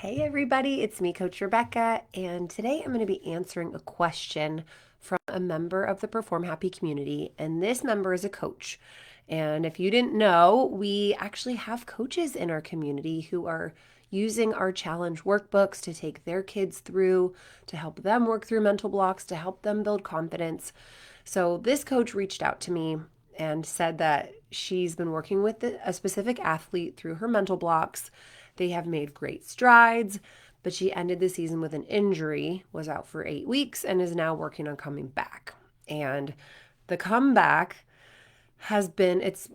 Hey everybody, it's me, Coach Rebecca, and today I'm going to be answering a question from a member of the Perform Happy community, and this member is a coach. And if you didn't know, we actually have coaches in our community who are using our challenge workbooks to take their kids through, to help them work through mental blocks, to help them build confidence. So this coach reached out to me and said that she's been working with a specific athlete through her mental blocks. They have made great strides, but she ended the season with an injury, was out for 8 weeks, and is now working on coming back. And the comeback has been, it's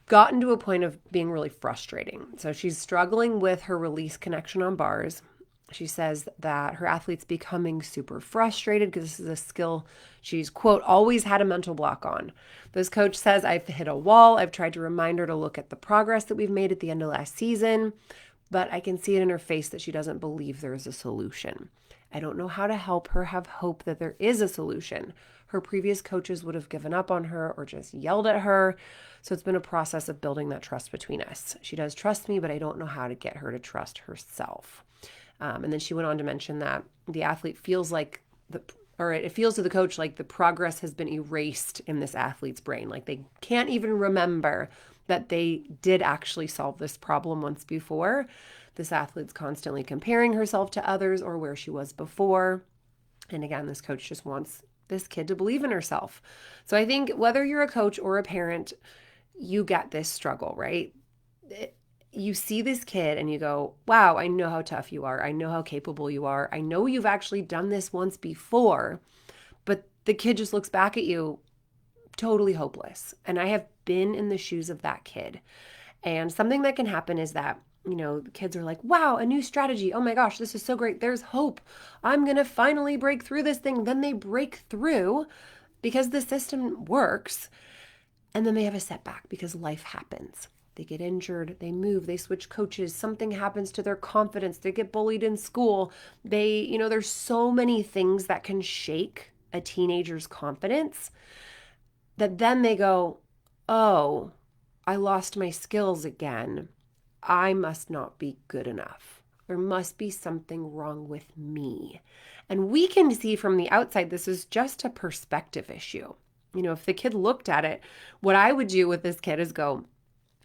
gotten to a point of being really frustrating. So she's struggling with her release connection on bars. She says that her athlete's becoming super frustrated because this is a skill she's, quote, always had a mental block on. This coach says, I've hit a wall. I've tried to remind her to look at the progress that we've made at the end of last season, but I can see it in her face that she doesn't believe there is a solution. I don't know how to help her have hope that there is a solution. Her previous coaches would have given up on her or just yelled at her. So it's been a process of building that trust between us. She does trust me, but I don't know how to get her to trust herself. And then she went on to mention that the athlete feels like it feels to the coach like the progress has been erased in this athlete's brain. Like they can't even remember that they did actually solve this problem once before. This athlete's constantly comparing herself to others or where she was before. And again, this coach just wants this kid to believe in herself. So I think whether you're a coach or a parent, you get this struggle, right? You see this kid and you go, wow, I know how tough you are. I know how capable you are. I know you've actually done this once before, but the kid just looks back at you totally hopeless. And I have been in the shoes of that kid. And something that can happen is that, the kids are like, wow, a new strategy. Oh my gosh, this is so great. There's hope. I'm going to finally break through this thing. Then they break through because the system works. And then they have a setback because life happens. They get injured, they move, they switch coaches, something happens to their confidence, they get bullied in school. There's so many things that can shake a teenager's confidence that then they go, oh, I lost my skills again. I must not be good enough. There must be something wrong with me. And we can see from the outside, this is just a perspective issue. If the kid looked at it, what I would do with this kid is go,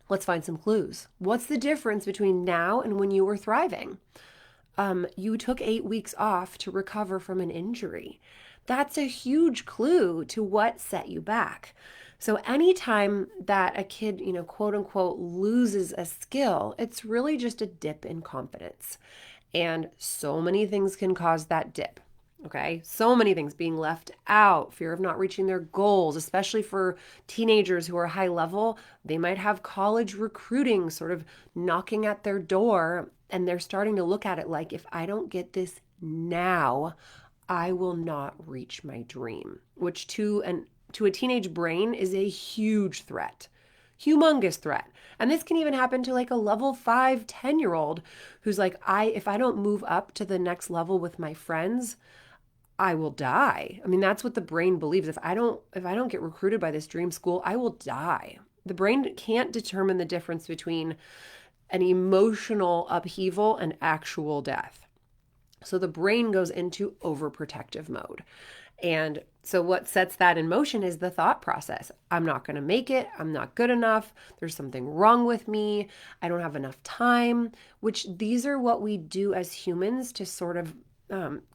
let's find some clues. What's the difference between now and when you were thriving? You took 8 weeks off to recover from an injury. That's a huge clue to what set you back. So anytime that a kid, quote unquote, loses a skill, it's really just a dip in confidence. And so many things can cause that dip. Okay, so many things being left out, fear of not reaching their goals, especially for teenagers who are high level. They might have college recruiting sort of knocking at their door, and they're starting to look at it like, if I don't get this now, I will not reach my dream, which to a teenage brain is a huge threat. Humongous threat. And this can even happen to like a level 5, 10-year-old who's like, if I don't move up to the next level with my friends, I will die. I mean, that's what the brain believes. If I don't get recruited by this dream school, I will die. The brain can't determine the difference between an emotional upheaval and actual death. So the brain goes into overprotective mode. And so what sets that in motion is the thought process. I'm not going to make it. I'm not good enough. There's something wrong with me. I don't have enough time, which these are what we do as humans to sort of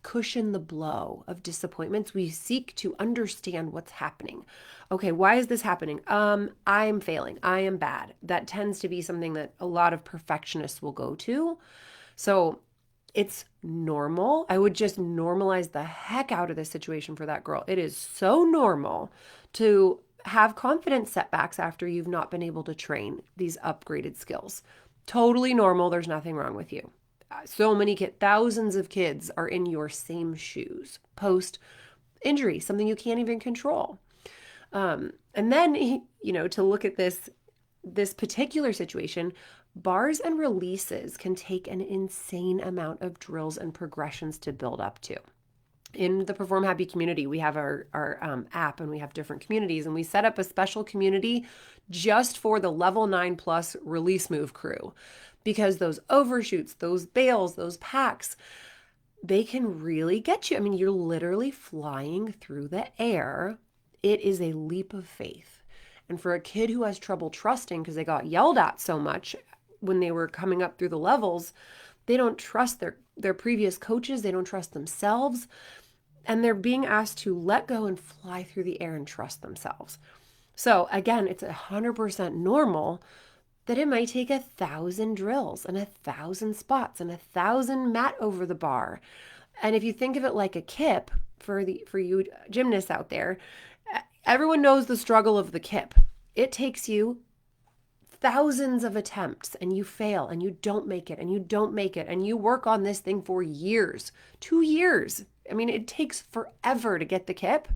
cushion the blow of disappointments. We seek to understand what's happening. Okay, why is this happening? I'm failing. I am bad. That tends to be something that a lot of perfectionists will go to. So it's normal. I would just normalize the heck out of this situation for that girl. It is so normal to have confidence setbacks after you've not been able to train these upgraded skills. Totally normal. There's nothing wrong with you. So many thousands of kids are in your same shoes post injury, something you can't even control. And then, to look at this particular situation, bars and releases can take an insane amount of drills and progressions to build up to. In the Perform Happy community, we have our app and we have different communities, and we set up a special community just for the level 9 plus release move crew because those overshoots, those bails, those packs, they can really get you. I mean, you're literally flying through the air. It is a leap of faith. And for a kid who has trouble trusting because they got yelled at so much when they were coming up through the levels, they don't trust their previous coaches, they don't trust themselves, and they're being asked to let go and fly through the air and trust themselves. So again, it's 100% normal that it might take 1,000 drills and 1,000 spots and 1,000 mat over the bar. And if you think of it like a kip, for you gymnasts out there, everyone knows the struggle of the kip. It takes you thousands of attempts and you fail and you don't make it and you don't make it and you work on this thing for years, 2 years. I mean, it takes forever to get the kip.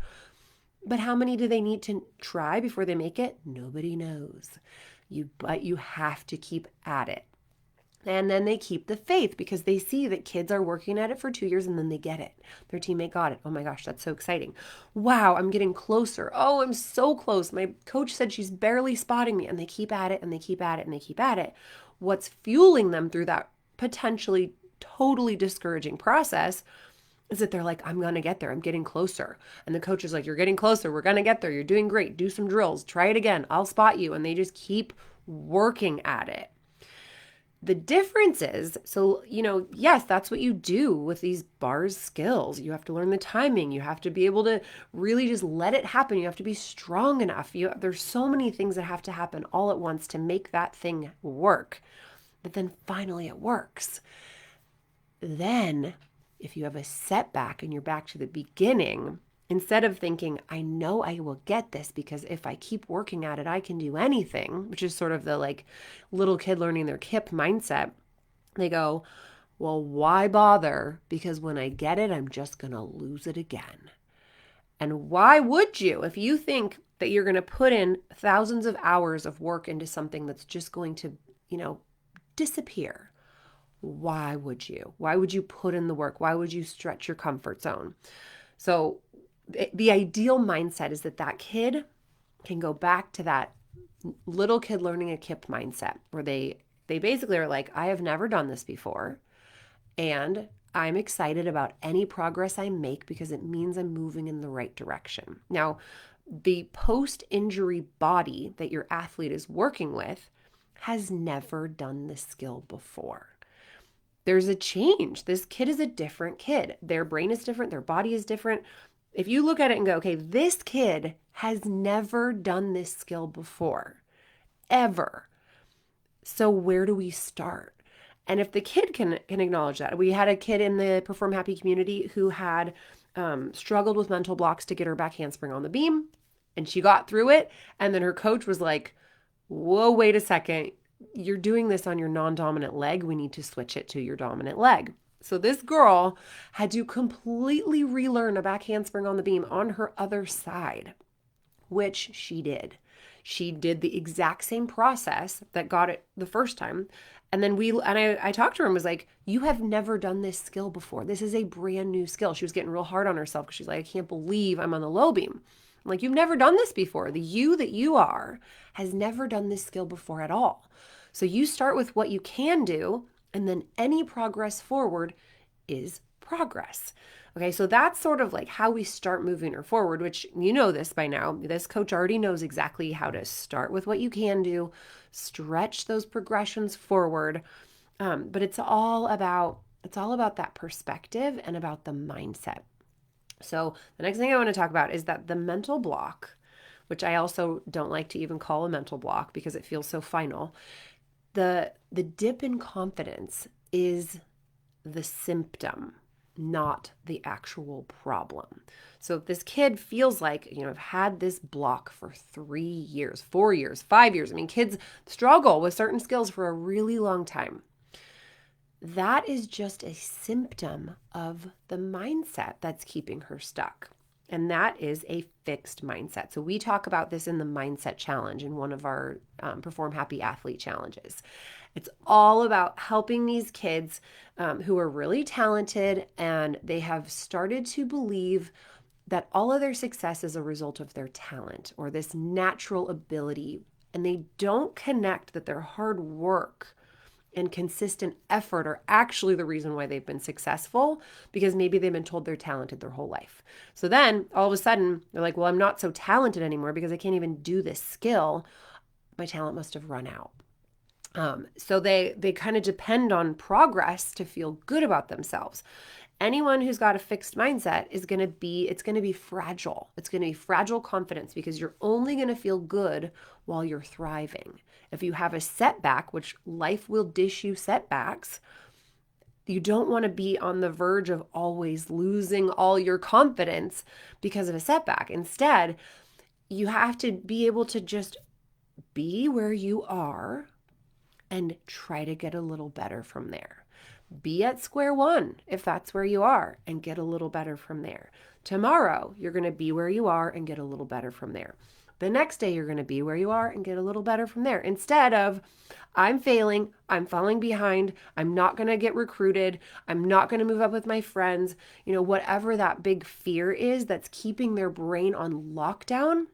But how many do they need to try before they make it? Nobody knows. But you have to keep at it. And then they keep the faith because they see that kids are working at it for 2 years and then they get it. Their teammate got it. Oh my gosh, that's so exciting. Wow, I'm getting closer. Oh, I'm so close. My coach said she's barely spotting me. And they keep at it and they keep at it and they keep at it. What's fueling them through that potentially totally discouraging process is that they're like, I'm going to get there. I'm getting closer. And the coach is like, you're getting closer. We're going to get there. You're doing great. Do some drills. Try it again. I'll spot you. And they just keep working at it. The difference is, so, yes, that's what you do with these bars skills. You have to learn the timing. You have to be able to really just let it happen. You have to be strong enough. There's so many things that have to happen all at once to make that thing work. But then finally it works. Then if you have a setback and you're back to the beginning, instead of thinking, I know I will get this because if I keep working at it, I can do anything, which is sort of the like little kid learning their kip mindset, they go, well, why bother? Because when I get it, I'm just going to lose it again. And why would you? If you think that you're going to put in thousands of hours of work into something that's just going to, disappear, why would you? Why would you put in the work? Why would you stretch your comfort zone? So the ideal mindset is that kid can go back to that little kid learning a kip mindset where they basically are like, I have never done this before. And I'm excited about any progress I make because it means I'm moving in the right direction. Now, the post-injury body that your athlete is working with has never done this skill before. There's a change. This kid is a different kid. Their brain is different. Their body is different. If you look at it and go, okay, this kid has never done this skill before, ever. So where do we start? And if the kid can acknowledge that, we had a kid in the Perform Happy community who had struggled with mental blocks to get her back handspring on the beam, and she got through it. And then her coach was like, whoa, wait a second. You're doing this on your non-dominant leg. We need to switch it to your dominant leg. So this girl had to completely relearn a back handspring on the beam on her other side, which she did. She did the exact same process that got it the first time. And then I talked to her and was like, you have never done this skill before. This is a brand new skill. She was getting real hard on herself because she's like, I can't believe I'm on the low beam. I'm like, you've never done this before. The you that you are has never done this skill before at all. So you start with what you can do, and then any progress forward is progress. Okay, so that's sort of like how we start moving her forward, which you know this by now. This coach already knows exactly how to start with what you can do, stretch those progressions forward. But it's all about that perspective and about the mindset. So the next thing I want to talk about is that the mental block, which I also don't like to even call a mental block because it feels so final. The dip in confidence is the symptom, not the actual problem. So if this kid feels like, I've had this block for 3 years, 4 years, 5 years. I mean, kids struggle with certain skills for a really long time. That is just a symptom of the mindset that's keeping her stuck. And that is a fixed mindset. So we talk about this in the mindset challenge in one of our Perform Happy Athlete challenges. It's all about helping these kids who are really talented and they have started to believe that all of their success is a result of their talent or this natural ability. And they don't connect that their hard work and consistent effort are actually the reason why they've been successful, because maybe they've been told they're talented their whole life. So then all of a sudden they're like, well, I'm not so talented anymore because I can't even do this skill. My talent must have run out. So they kind of depend on progress to feel good about themselves. Anyone who's got a fixed mindset it's going to be fragile. It's going to be fragile confidence, because you're only going to feel good while you're thriving. If you have a setback, which life will dish you setbacks, you don't want to be on the verge of always losing all your confidence because of a setback. Instead, you have to be able to just be where you are and try to get a little better from there. Be at square one if that's where you are, and get a little better from there. Tomorrow, you're going to be where you are and get a little better from there. The next day, you're going to be where you are and get a little better from there. Instead of, I'm failing, I'm falling behind, I'm not going to get recruited, I'm not going to move up with my friends, whatever that big fear is that's keeping their brain on lockdown,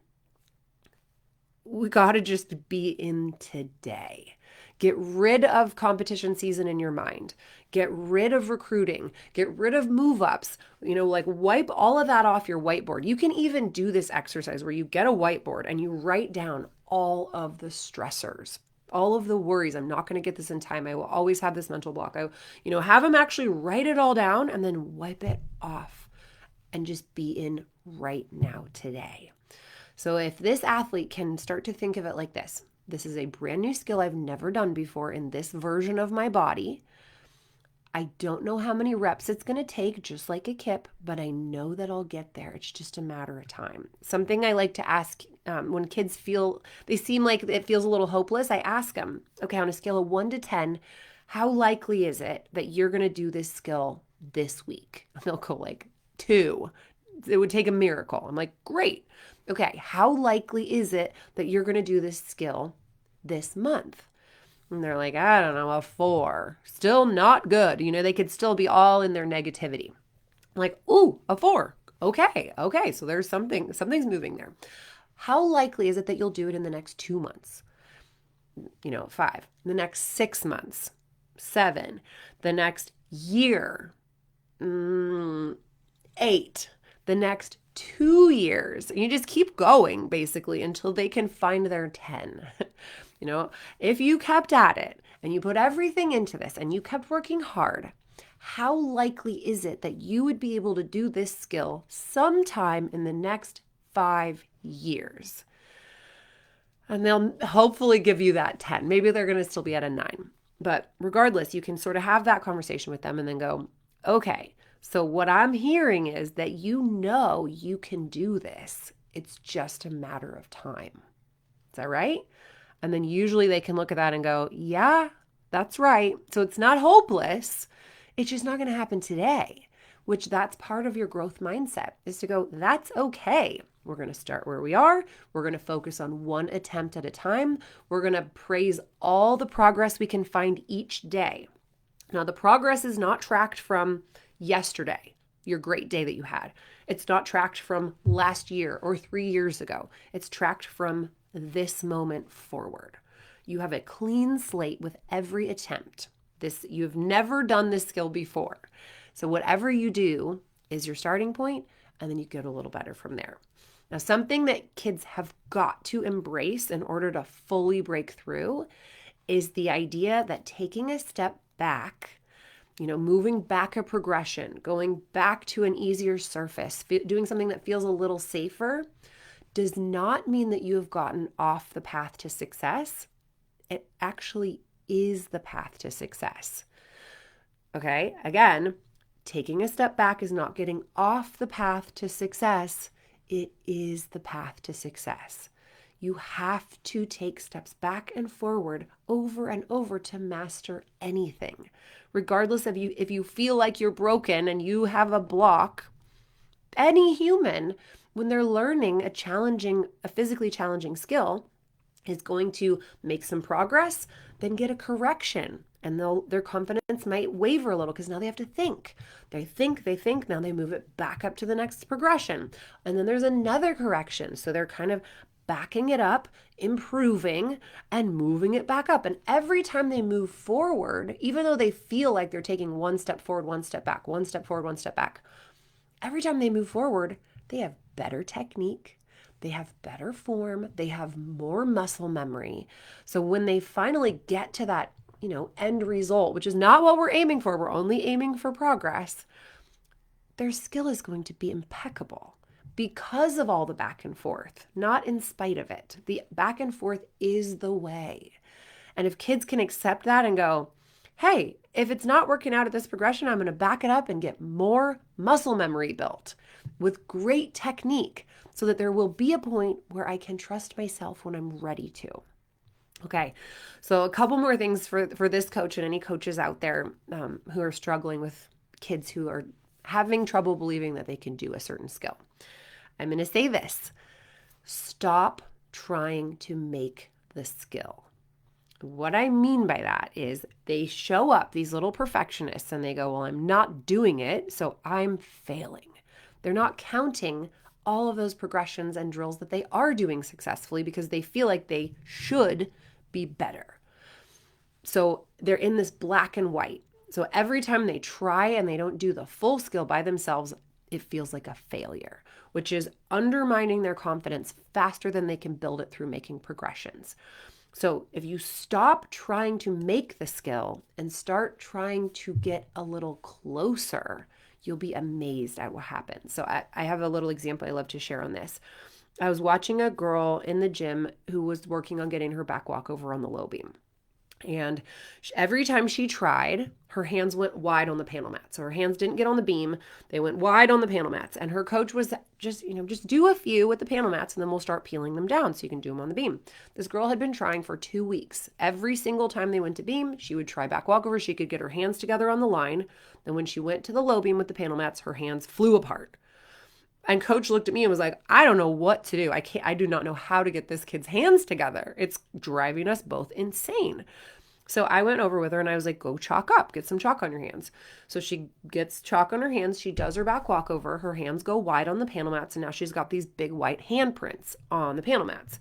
we got to just be in today. Get rid of competition season in your mind. Get rid of recruiting. Get rid of move-ups. Wipe all of that off your whiteboard. You can even do this exercise where you get a whiteboard and you write down all of the stressors, all of the worries. I'm not going to get this in time. I will always have this mental block. Have them actually write it all down and then wipe it off and just be in right now today. So if this athlete can start to think of it like this is a brand new skill I've never done before in this version of my body. I don't know how many reps it's going to take, just like a kip, but I know that I'll get there. It's just a matter of time. Something I like to ask when kids seem like it feels a little hopeless, I ask them, okay, on a scale of 1 to 10, how likely is it that you're going to do this skill this week? And they'll go like 2. It would take a miracle. I'm like, great. Okay, how likely is it that you're going to do this skill this month? And they're like, I don't know, a 4. Still not good. They could still be all in their negativity. I'm like, ooh, a 4. Okay. So there's something's moving there. How likely is it that you'll do it in the next 2 months? 5. The next 6 months? 7. The next year? 8. The next 2 years. And you just keep going basically until they can find their 10. If you kept at it and you put everything into this and you kept working hard, how likely is it that you would be able to do this skill sometime in the next 5 years? And they'll hopefully give you that 10. Maybe they're going to still be at a 9. But regardless, you can sort of have that conversation with them and then go, okay, so what I'm hearing is that you can do this. It's just a matter of time. Is that right? And then usually they can look at that and go, yeah, that's right. So it's not hopeless. It's just not going to happen today, which that's part of your growth mindset, is to go, that's okay. We're going to start where we are. We're going to focus on one attempt at a time. We're going to praise all the progress we can find each day. Now, the progress is not tracked from yesterday, your great day that you had. It's not tracked from last year or 3 years ago. It's tracked from this moment forward. You have a clean slate with every attempt. You've never done this skill before. So whatever you do is your starting point, and then you get a little better from there. Now, something that kids have got to embrace in order to fully break through is the idea that taking a step back, moving back a progression, going back to an easier surface, doing something that feels a little safer, does not mean that you have gotten off the path to success. It actually is the path to success. Okay, again, taking a step back is not getting off the path to success. It is the path to success. You have to take steps back and forward over and over to master anything. Regardless of if you feel like you're broken and you have a block, any human, when they're learning a physically challenging skill, is going to make some progress, then get a correction. And their confidence might waver a little because now they have to think. They think, now they move it back up to the next progression. And then there's another correction. So they're kind of backing it up, improving, and moving it back up. And every time they move forward, even though they feel like they're taking one step forward, one step back, one step forward, one step back, every time they move forward, they have better technique, they have better form, they have more muscle memory. So when they finally get to that, end result, which is not what we're aiming for, we're only aiming for progress, their skill is going to be impeccable because of all the back and forth, not in spite of it. The back and forth is the way. And if kids can accept that and go, hey, if it's not working out at this progression, I'm going to back it up and get more muscle memory built with great technique so that there will be a point where I can trust myself when I'm ready to. Okay, so a couple more things for this coach and any coaches out there who are struggling with kids who are having trouble believing that they can do a certain skill. I'm going to say this: stop trying to make the skill. What I mean by that is they show up, these little perfectionists, and they go, well, I'm not doing it, so I'm failing. They're not counting all of those progressions and drills that they are doing successfully because they feel like they should be better. So they're in this black and white. So every time they try and they don't do the full skill by themselves, it feels like a failure, which is undermining their confidence faster than they can build it through making progressions. So if you stop trying to make the skill and start trying to get a little closer, you'll be amazed at what happens. So I have a little example I love to share on this. I was watching a girl in the gym who was working on getting her back walkover on the low beam. And every time she tried, her hands went wide on the panel mat. So her hands didn't get on the beam. They went wide on the panel mats. And her coach was just do a few with the panel mats and then we'll start peeling them down so you can do them on the beam. This girl had been trying for 2 weeks. Every single time they went to beam, she would try back walkover. She could get her hands together on the line. Then when she went to the low beam with the panel mats, her hands flew apart. And coach looked at me and was like, I don't know what to do. I do not know how to get this kid's hands together. It's driving us both insane. So I went over with her and I was like, go chalk up, get some chalk on your hands. So she gets chalk on her hands. She does her back walkover. Her hands go wide on the panel mats. And now she's got these big white handprints on the panel mats.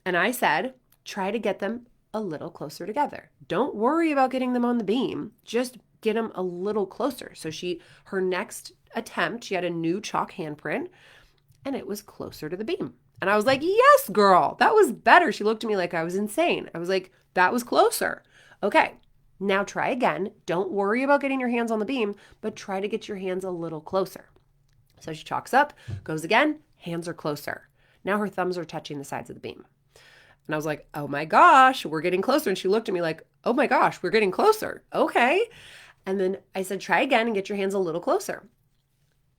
And I said, try to get them a little closer together. Don't worry about getting them on the beam. Just get them a little closer. So her next attempt, she had a new chalk handprint and it was closer to the beam. And I was like, yes, girl, that was better. She looked at me like I was insane. I was like, that was closer. Okay, now try again. Don't worry about getting your hands on the beam, but try to get your hands a little closer. So she chalks up, goes again, hands are closer. Now her thumbs are touching the sides of the beam. And I was like, oh my gosh, we're getting closer. And she looked at me like, oh my gosh, we're getting closer. Okay. And then I said, try again and get your hands a little closer.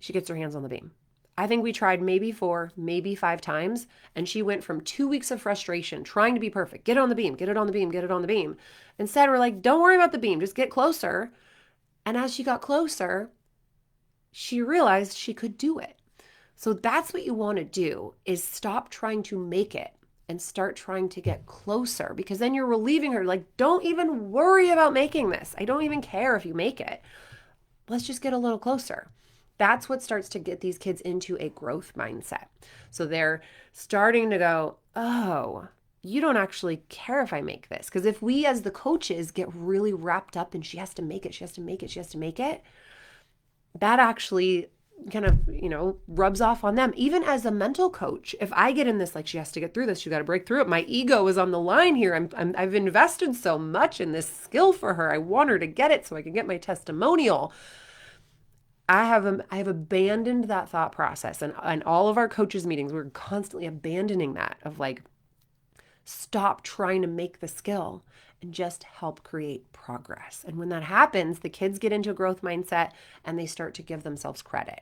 She gets her hands on the beam. I think we tried maybe 4, maybe 5 times. And she went from 2 weeks of frustration, trying to be perfect. Get it on the beam, get it on the beam, get it on the beam. Instead, we're like, don't worry about the beam, just get closer. And as she got closer, she realized she could do it. So that's what you want to do, is stop trying to make it and start trying to get closer, because then you're relieving her. Like, don't even worry about making this. I don't even care if you make it. Let's just get a little closer. That's what starts to get these kids into a growth mindset. So they're starting to go, oh, you don't actually care if I make this. Because if we as the coaches get really wrapped up in she has to make it, she has to make it, she has to make it, that actually kind of, rubs off on them. Even as a mental coach, if I get in this, like, she has to get through this, she got to break through it. My ego is on the line here. I've invested so much in this skill for her. I want her to get it so I can get my testimonial. I have abandoned that thought process, and all of our coaches meetings, we're constantly abandoning that of like, stop trying to make the skill and just help create progress. And when that happens, the kids get into a growth mindset and they start to give themselves credit.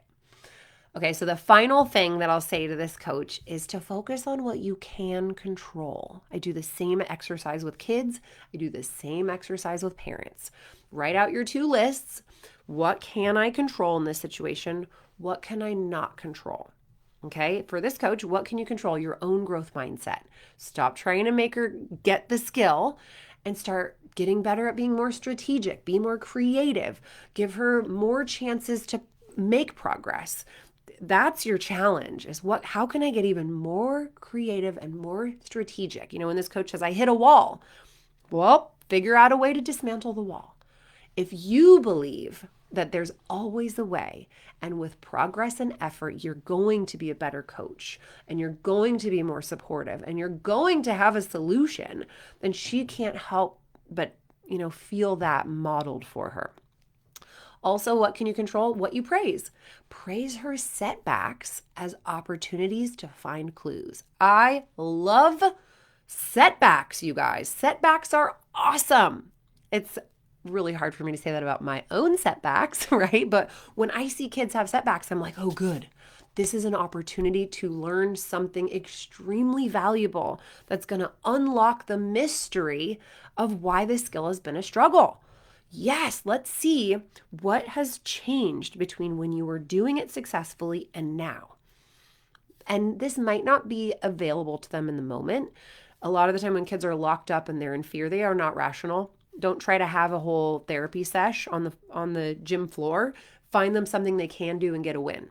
Okay, so the final thing that I'll say to this coach is to focus on what you can control. I do the same exercise with kids. I do the same exercise with parents. Write out your 2 lists. What can I control in this situation? What can I not control? Okay, for this coach, what can you control? Your own growth mindset. Stop trying to make her get the skill and start getting better at being more strategic, be more creative, give her more chances to make progress. That's your challenge, is how can I get even more creative and more strategic? When this coach says, I hit a wall, well, figure out a way to dismantle the wall. If you believe that there's always a way, and with progress and effort, you're going to be a better coach, and you're going to be more supportive, and you're going to have a solution, then she can't help but, feel that modeled for her. Also, what can you control? What you praise. Praise her setbacks as opportunities to find clues. I love setbacks, you guys. Setbacks are awesome. It's really hard for me to say that about my own setbacks, right? But when I see kids have setbacks, I'm like, oh, good. This is an opportunity to learn something extremely valuable that's going to unlock the mystery of why this skill has been a struggle. Yes, let's see what has changed between when you were doing it successfully and now. And this might not be available to them in the moment. A lot of the time when kids are locked up and they're in fear, they are not rational. Don't try to have a whole therapy sesh on the gym floor. Find them something they can do and get a win.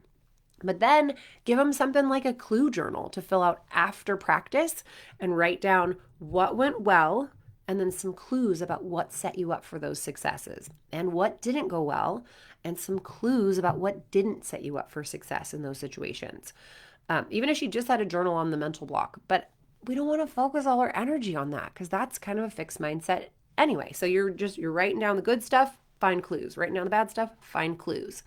But then give them something like a clue journal to fill out after practice and write down what went well, and then some clues about what set you up for those successes and what didn't go well, and some clues about what didn't set you up for success in those situations. Even if she just had a journal on the mental block, but we don't want to focus all our energy on that because that's kind of a fixed mindset anyway. So you're writing down the good stuff, find clues. Writing down the bad stuff, find clues.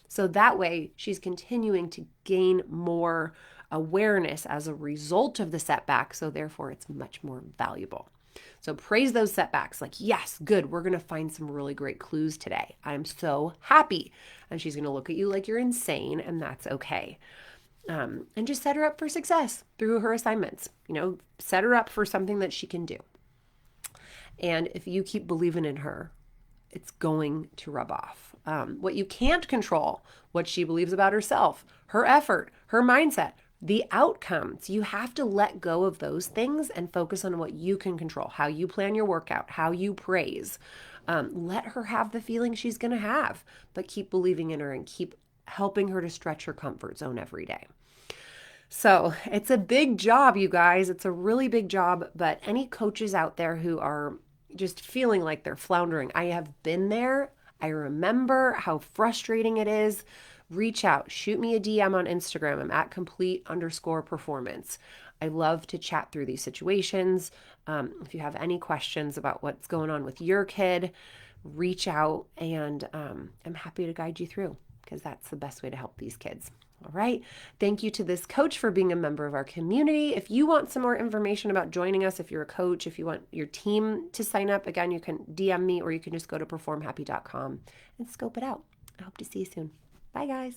So that way she's continuing to gain more awareness as a result of the setback. So therefore it's much more valuable. So praise those setbacks. Like, yes, good. We're going to find some really great clues today. I'm so happy. And she's going to look at you like you're insane, and that's okay. And just set her up for success through her assignments. Set her up for something that she can do. And if you keep believing in her, it's going to rub off. What you can't control, what she believes about herself, her effort, her mindset, the outcomes. You have to let go of those things and focus on what you can control, how you plan your workout, how you praise. Let her have the feeling she's going to have, but keep believing in her and keep helping her to stretch her comfort zone every day. So it's a big job, you guys. It's a really big job, but any coaches out there who are just feeling like they're floundering, I have been there. I remember how frustrating it is. Reach out, shoot me a DM on Instagram. I'm at complete_performance. I love to chat through these situations. If you have any questions about what's going on with your kid, reach out, and I'm happy to guide you through because that's the best way to help these kids. All right. Thank you to this coach for being a member of our community. If you want some more information about joining us, if you're a coach, if you want your team to sign up, again, you can DM me or you can just go to performhappy.com and scope it out. I hope to see you soon. Bye, guys.